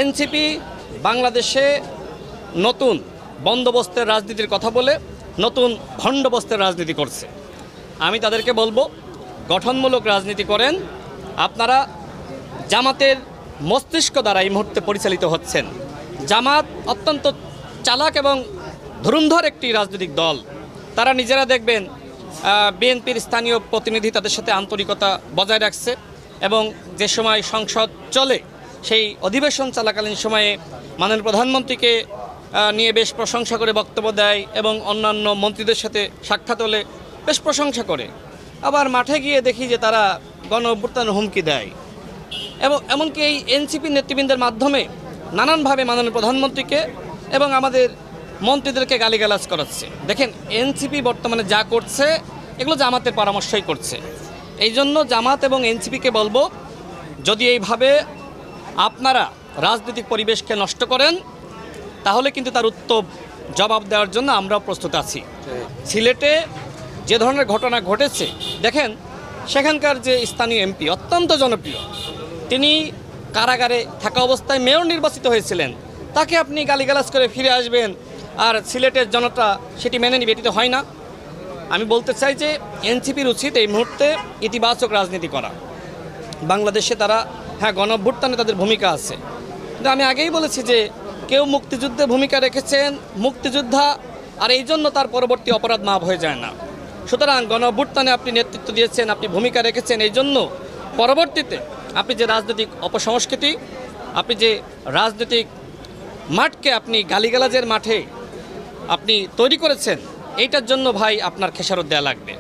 NCP বাংলাদেশে নতুন বন্দোবস্তের রাজনীতির কথা বলে নতুন ভণ্ডবস্তের রাজনীতি করছে। আমি তাদেরকে বলবো, গঠনমূলক রাজনীতি করেন। আপনারা জামাতের মস্তিষ্ক দ্বারা এই মুহূর্তে পরিচালিত হচ্ছেন। জামাত অত্যন্ত চালাক এবং ধুরন্ধর একটি রাজনৈতিক দল। তারা নিজেরা দেখবেন বিএনপির স্থানীয় প্রতিনিধি তাদের সাথে আন্তরিকতা বজায় রাখছে এবং যে সময় সংসদ চলে সেই অধিবেশন চলাকালীন সময়ে মাননীয় প্রধানমন্ত্রীকে নিয়ে বেশ প্রশংসা করে বক্তব্য দেয় এবং অন্যান্য মন্ত্রীদের সাথে সাক্ষাৎ হলে বেশ প্রশংসা করে। আবার মাঠে গিয়ে দেখি যে তারা গণ অভ্যুত্থানের হুমকি দেয় এবং এমনকি এই এনসিপি নেতৃবৃন্দের মাধ্যমে নানানভাবে মাননীয় প্রধানমন্ত্রীকে এবং আমাদের মন্ত্রীদেরকে গালিগালাজ করাচ্ছে। দেখেন, এনসিপি বর্তমানে যা করছে এগুলো জামাতের পরামর্শই করছে। এই জন্য জামাত এবং এনসিপিকে বলবো, যদি এইভাবে আপনারা রাজনৈতিক পরিবেশকে নষ্ট করেন তাহলে কিন্তু তার উত্তম জবাব দেওয়ার জন্য আমরাও প্রস্তুত আছি। সিলেটে যে ধরনের ঘটনা ঘটেছে, দেখেন সেখানকার যে স্থানীয় এমপি অত্যন্ত জনপ্রিয়, তিনি কারাগারে থাকা অবস্থায় মেয়র নির্বাচিত হয়েছিলেন, তাকে আপনি গালিগালাজ করে ফিরে আসবেন আর সিলেটের জনতা সেটি মেনে নিবে, এটি তো হয় না। আমি বলতে চাই যে এনসিপির উচিত এই মুহূর্তে ইতিবাচক রাজনীতি করা। বাংলাদেশে তারা গণ অভ্যুত্থানে তাদের ভূমিকা আছে, কিন্তু আমি আগেই বলেছি যে কেউ মুক্তিযুদ্ধে ভূমিকা রেখেছেন, মুক্তিযোদ্ধা, আর এই জন্য তার পরবর্তী অপরাধ মাপ হয়ে যায় না। সুতরাং গণ অভ্যুত্থানে আপনি নেতৃত্ব দিয়েছেন, আপনি ভূমিকা রেখেছেন, এই জন্য পরবর্তীতে আপনি যে রাজনৈতিক অপসংস্কৃতি, আপনি যে রাজনৈতিক মাঠকে আপনি গালিগালাজের মাঠে আপনি তৈরি করেছেন, এইটার জন্য ভাই আপনার খেসারত দেওয়া লাগবে।